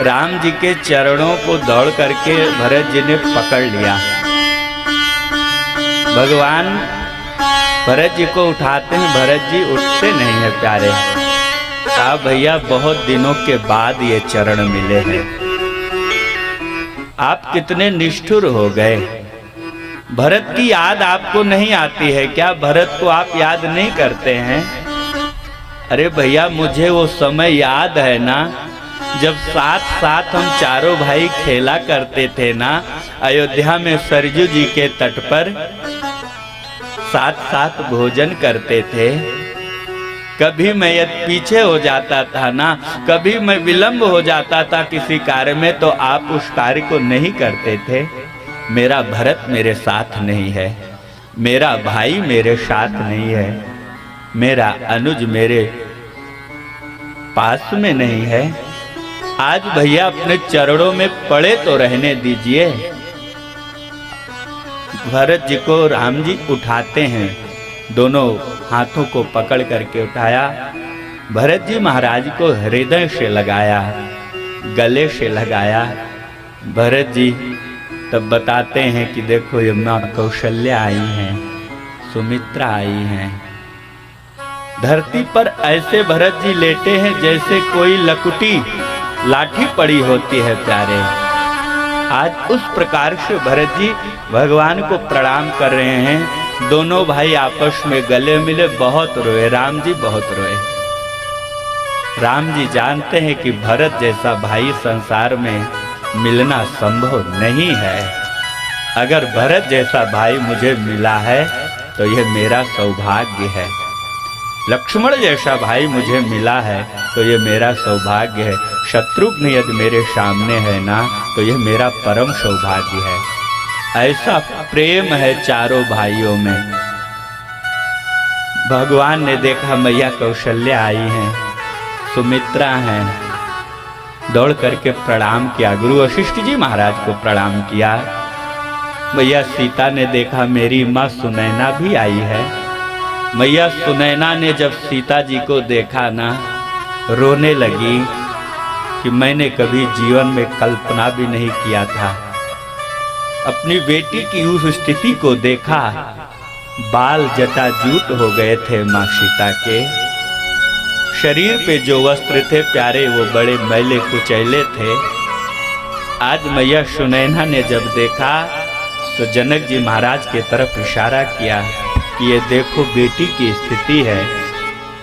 राम जी के चरणों को दौड़ करके भरत जी ने पकड़ लिया। भगवान भरत जी को उठाते हैं, भरत जी उठते नहीं है प्यारे। कहा भैया बहुत दिनों के बाद ये चरण मिले हैं, आप कितने निष्ठुर हो गए। भरत की याद आपको नहीं आती है क्या? भरत को आप याद नहीं करते हैं? अरे भैया मुझे वो समय याद है ना, जब साथ साथ हम चारों भाई खेला करते थे ना, अयोध्या में सरजू जी के तट पर साथ साथ भोजन करते थे। कभी मैं पीछे हो जाता था ना, कभी मैं विलंब हो जाता था किसी कार्य में, तो आप उस कार्य को नहीं करते थे। मेरा भरत मेरे साथ नहीं है, मेरा भाई मेरे साथ नहीं है, मेरा अनुज मेरे पास में नहीं है। आज भैया अपने चरणों में पड़े तो रहने दीजिए। भरत जी को राम जी उठाते हैं, दोनों हाथों को पकड़ करके उठाया। भरत जी महाराज को हृदय से लगाया, गले से लगाया। भरत जी तब बताते हैं कि देखो ये माँ कौशल्या आई हैं, सुमित्रा आई हैं। धरती पर ऐसे भरत जी लेटे हैं जैसे कोई लकुटी लाठी पड़ी होती है प्यारे। आज उस प्रकार से भरत जी भगवान को प्रणाम कर रहे हैं। दोनों भाई आपस में गले मिले, बहुत रोए, राम जी बहुत रोए। राम जी जानते हैं कि भरत जैसा भाई संसार में मिलना संभव नहीं है। अगर भरत जैसा भाई मुझे मिला है तो यह मेरा सौभाग्य है। लक्ष्मण जैसा भाई मुझे मिला है तो यह मेरा सौभाग्य है। शत्रुघ्न यदि मेरे सामने है ना तो यह मेरा परम सौभाग्य है। ऐसा प्रेम है चारों भाइयों में। भगवान ने देखा मैया कौशल्या आई हैं, सुमित्रा हैं, दौड़ करके प्रणाम किया। गुरु वशिष्ठ जी महाराज को प्रणाम किया। मैया सीता ने देखा मेरी माँ सुनैना भी आई है। मैया सुनैना ने जब सीता जी को देखा ना, रोने लगी कि मैंने कभी जीवन में कल्पना भी नहीं किया था। अपनी बेटी की उस स्थिति को देखा, बाल जटाजूट हो गए थे माँ सीता के। शरीर पे जो वस्त्र थे प्यारे वो बड़े मैले कुचैले थे। आज मैया सुनैना ने जब देखा तो जनक जी महाराज के तरफ इशारा किया कि ये देखो बेटी की स्थिति है।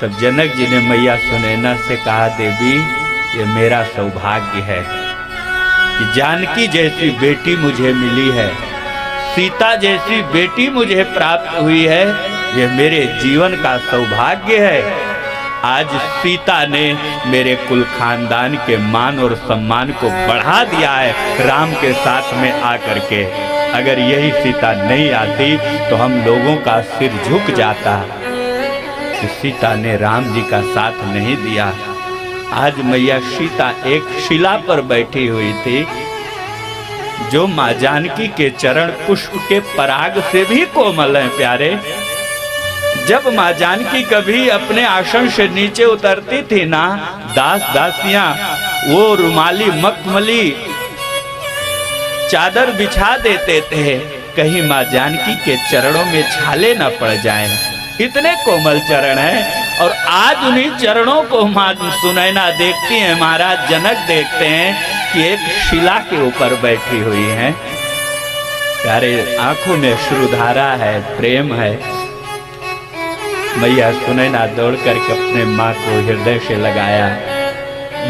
तब जनक जी ने मैया सुनैना से कहा देवी ये मेरा सौभाग्य है कि जानकी जैसी बेटी मुझे मिली है, सीता जैसी बेटी मुझे प्राप्त हुई है। यह मेरे जीवन का सौभाग्य है। आज सीता ने मेरे कुल खानदान के मान और सम्मान को बढ़ा दिया है राम के साथ में आकर के। अगर यही सीता नहीं आती तो हम लोगों का सिर झुक जाता कि सीता ने राम जी का साथ नहीं दिया। आज मैया सीता एक शिला पर बैठी हुई थी जो माँ जानकी के चरण पुष्प के पराग से भी कोमल हैं प्यारे। जब माँ जानकी कभी अपने आसन से नीचे उतरती थी ना, दास दासियां वो रुमाली मखमली चादर बिछा देते थे, कहीं माँ जानकी के चरणों में छाले न पड़ जाएं। इतने कोमल चरण हैं। और आज उन्हीं चरणों को माँ सुनैना देखती हैं, महाराज जनक देखते हैं कि एक शिला के ऊपर बैठी हुई हैं। प्यारे आंखों में श्रुधारा है, प्रेम है। मैया सुनैना दौड़ करके अपने माँ को हृदय से लगाया।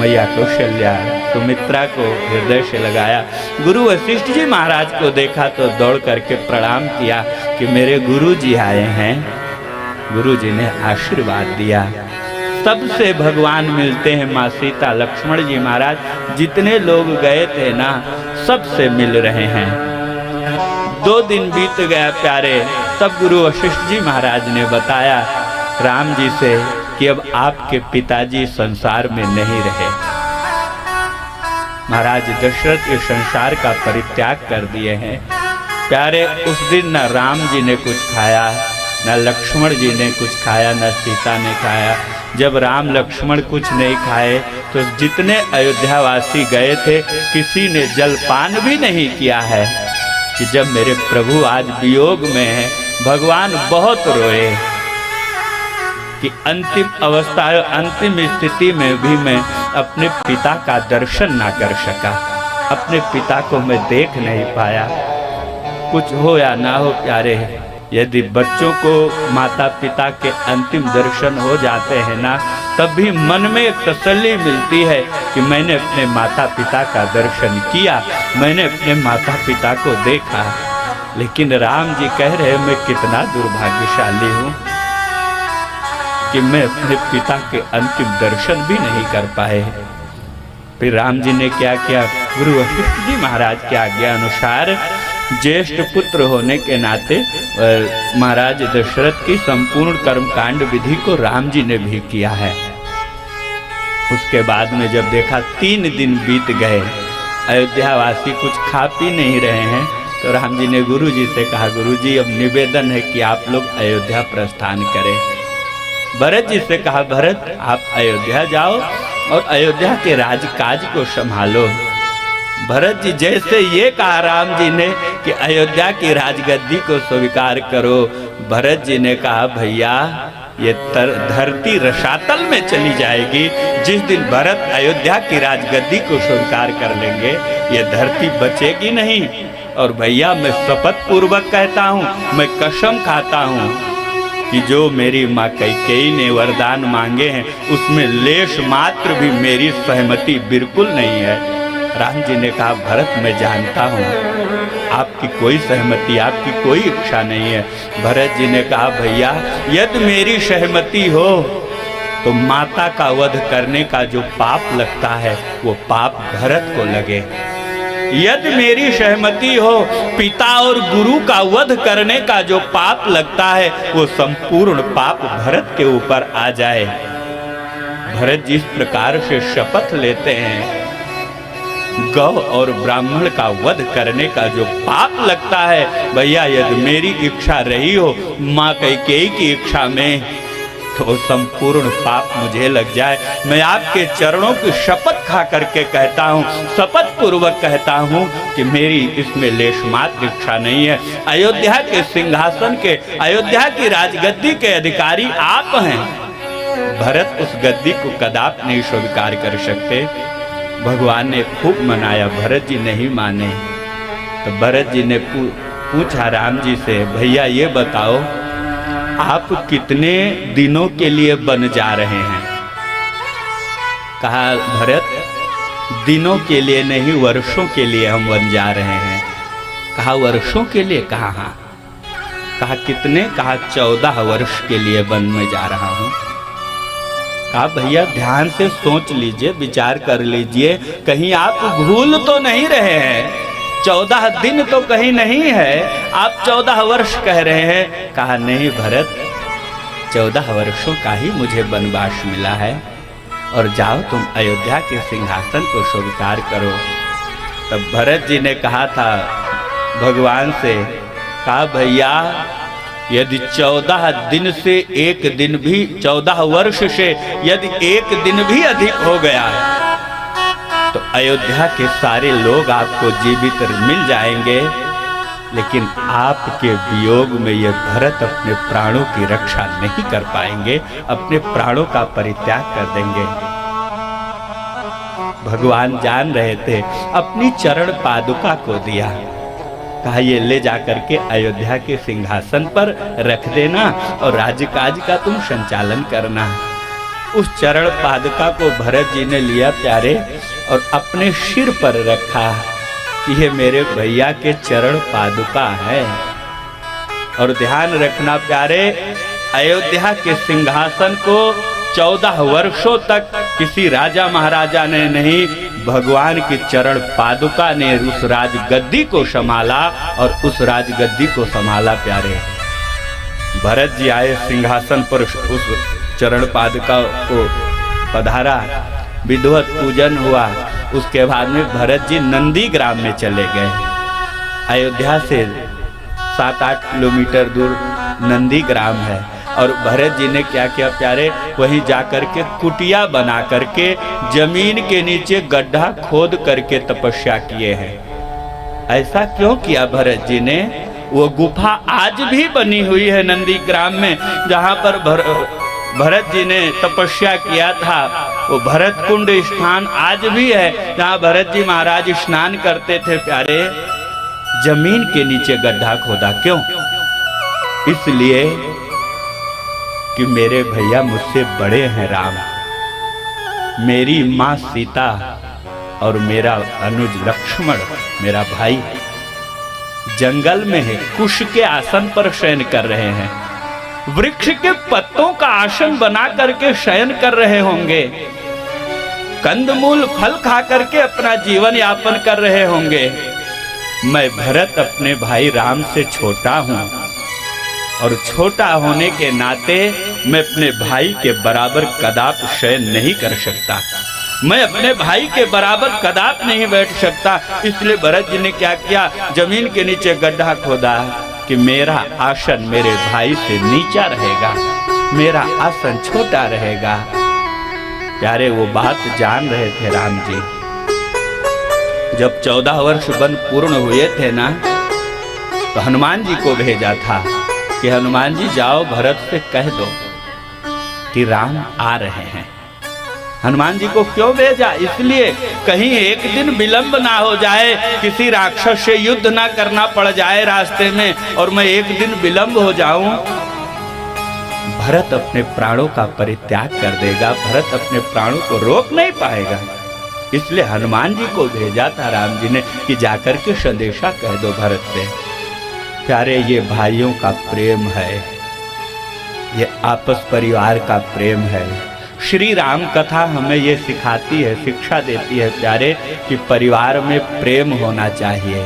मैया कौशल्या सुमित्रा को हृदय से लगाया। गुरु वशिष्ठ जी महाराज को देखा तो दौड़ करके प्रणाम किया कि मेरे गुरु जी आए हैं। गुरु जी ने आशीर्वाद दिया। सबसे भगवान मिलते हैं। माँ सीता, लक्ष्मण जी महाराज जितने लोग गए थे ना, सबसे मिल रहे हैं। 2 दिन बीत गया प्यारे। तब गुरु वशिष्ठ जी महाराज ने बताया राम जी से कि अब आपके पिताजी संसार में नहीं रहे। महाराज दशरथ इस संसार का परित्याग कर दिए हैं। प्यारे उस दिन न राम जी ने कुछ खाया, न लक्ष्मण जी ने कुछ खाया, न सीता ने खाया। जब राम लक्ष्मण कुछ नहीं खाए तो जितने अयोध्यावासी गए थे किसी ने जलपान भी नहीं किया है कि जब मेरे प्रभु आज वियोग में हैं। भगवान बहुत रोए कि अंतिम अवस्था, अंतिम स्थिति में भी मैं अपने पिता का दर्शन ना कर सका, अपने पिता को मैं देख नहीं पाया। कुछ हो या ना हो प्यारे, यदि बच्चों को माता पिता के अंतिम दर्शन हो जाते हैं ना, तब भी मन में एक तसल्ली मिलती है कि मैंने अपने माता पिता का दर्शन किया, मैंने अपने माता पिता को देखा। लेकिन राम जी कह रहे मैं कितना दुर्भाग्यशाली हूँ कि मैं अपने पिता के अंतिम दर्शन भी नहीं कर पाए। फिर राम जी ने क्या किया, गुरु वशिष्ठ जी महाराज की आज्ञा अनुसार ज्येष्ठ पुत्र होने के नाते महाराज दशरथ की संपूर्ण कर्मकांड विधि को राम जी ने भी किया है। उसके बाद में जब देखा 3 दिन बीत गए, अयोध्यावासी कुछ खा पी नहीं रहे हैं, तो राम जी ने गुरु जी से कहा, गुरु जी अब निवेदन है कि आप लोग अयोध्या प्रस्थान करें। भरत जी से कहा, भरत आप अयोध्या जाओ और अयोध्या के राजकाज को संभालो। भरत जी जैसे ये कहा राम जी ने कि अयोध्या की राजगद्दी को स्वीकार करो, भरत जी ने कहा भैया ये धरती रसातल में चली जाएगी। जिस दिन भरत अयोध्या की राजगद्दी को स्वीकार कर लेंगे ये धरती बचेगी नहीं। और भैया मैं शपथ पूर्वक कहता हूँ, मैं कसम खाता हूँ कि जो मेरी माँ कैकेयी ने वरदान मांगे हैं उसमें लेश मात्र भी मेरी सहमति बिल्कुल नहीं है। राम जी ने कहा, भरत मैं जानता हूँ आपकी कोई सहमति, आपकी कोई इच्छा नहीं है। भरत जी ने कहा, भैया यदि मेरी सहमति हो तो माता का वध करने का जो पाप लगता है वो पाप भरत को लगे। यदि मेरी सहमति हो पिता और गुरु का वध करने का जो पाप लगता है वो संपूर्ण पाप भरत के ऊपर आ जाए। भरत जिस प्रकार से शपथ लेते हैं, गौ और ब्राह्मण का वध करने का जो पाप लगता है, भैया यदि मेरी इच्छा रही हो माँ कैकेयी की इच्छा में तो संपूर्ण पाप मुझे लग जाए। मैं आपके चरणों की शपथ खा करके कहता हूँ, शपथ पूर्वक कहता हूँ कि मेरी इसमें लेशमात्र इच्छा नहीं है। अयोध्या के सिंहासन के, अयोध्या की राजगद्दी के अधिकारी आप हैं। भरत उस गद्दी को कदापि नहीं स्वीकार कर सकते। भगवान ने खूब मनाया, भरत जी नहीं माने। तो भरत जी ने पूछा राम जी से, भैया ये बताओ आप कितने दिनों के लिए वन जा रहे हैं? कहा, भरत दिनों के लिए नहीं वर्षों के लिए हम वन जा रहे हैं। कहा, वर्षों के लिए? कहा हाँ। कहा कितने? कहा 14 वर्ष के लिए वन में जा रहा हूँ। कहा भैया ध्यान से सोच लीजिए, विचार कर लीजिए, कहीं आप भूल तो नहीं रहे हैं? 14 दिन तो कहीं नहीं है, आप 14 वर्ष कह रहे हैं। कहा नहीं भरत, 14 वर्षों का ही मुझे वनवास मिला है और जाओ तुम अयोध्या के सिंहासन को स्वीकार करो। तब भरत जी ने कहा था भगवान से, कहा भैया यदि 14 दिन से एक दिन भी, 14 वर्ष से यदि एक दिन भी अधिक हो गया तो अयोध्या के सारे लोग आपको जीवित मिल जाएंगे, लेकिन आपके वियोग में ये भरत अपने प्राणों की रक्षा नहीं कर पाएंगे, अपने प्राणों का परित्याग कर देंगे। भगवान जान रहे थे, अपनी चरण पादुका को दिया। कहा ये ले जाकर के अयोध्या के सिंहासन पर रख देना और राज्यकाज का तुम संचालन करना। उस चरण पादुका को भरत जी ने लिया प्यारे और अपने सिर पर रखा कि ये मेरे भैया के चरण पादुका है। और ध्यान रखना प्यारे, अयोध्या के सिंहासन को 14 वर्षों तक किसी राजा महाराजा ने नहीं, भगवान की चरण पादुका ने उस राजगद्दी को संभाला और उस राजगद्दी को संभाला प्यारे। भरत जी आए सिंहासन पर, उस चरण पादुका को पधारा, विधिवत पूजन हुआ। उसके बाद में भरत जी नंदी ग्राम में चले गए। अयोध्या से 7-8 किलोमीटर दूर नंदी ग्राम है। और भरत जी ने क्या किया प्यारे, वहीं जाकर के कुटिया बना करके जमीन के नीचे गड्ढा खोद करके तपस्या किए हैं। ऐसा क्यों किया भरत जी ने? वो गुफा आज भी बनी हुई है नंदीग्राम में, जहां पर भरत जी ने तपस्या किया था। वो भरत कुंड स्थान आज भी है जहां भरत जी महाराज स्नान करते थे प्यारे। जमीन के नीचे गड्ढा खोदा क्यों? इसलिए कि मेरे भैया मुझसे बड़े हैं राम, मेरी मां सीता और मेरा अनुज लक्ष्मण मेरा भाई जंगल में है, कुश के आसन पर शयन कर रहे हैं, वृक्ष के पत्तों का आसन बना करके शयन कर रहे होंगे, कंदमूल फल खा करके अपना जीवन यापन कर रहे होंगे। मैं भरत अपने भाई राम से छोटा हूं और छोटा होने के नाते मैं अपने भाई के बराबर कदाप शयन नहीं कर सकता, मैं अपने भाई के बराबर कदाप नहीं बैठ सकता। इसलिए भरत जी ने क्या किया, जमीन के नीचे गड्ढा खोदा कि मेरा आसन मेरे भाई से नीचा रहेगा, मेरा आसन छोटा रहेगा। प्यारे वो बात जान रहे थे राम जी। जब 14 वर्ष वन पूर्ण हुए थे ना, तो हनुमान जी को भेजा था कि हनुमान जी जाओ भरत से कह दो कि राम आ रहे हैं। हनुमान जी को क्यों भेजा? इसलिए कहीं एक दिन विलंब ना हो जाए, किसी राक्षस से युद्ध ना करना पड़ जाए रास्ते में और मैं एक दिन विलंब हो जाऊं। भरत अपने प्राणों का परित्याग कर देगा, भरत अपने प्राणों को रोक नहीं पाएगा। इसलिए हनुमान जी को भेजा था राम जी ने कि जाकर के संदेशा कह दो भरत से। प्यारे ये भाइयों का प्रेम है, ये आपस परिवार का प्रेम है। श्री राम कथा हमें ये सिखाती है, शिक्षा देती है प्यारे कि परिवार में प्रेम होना चाहिए।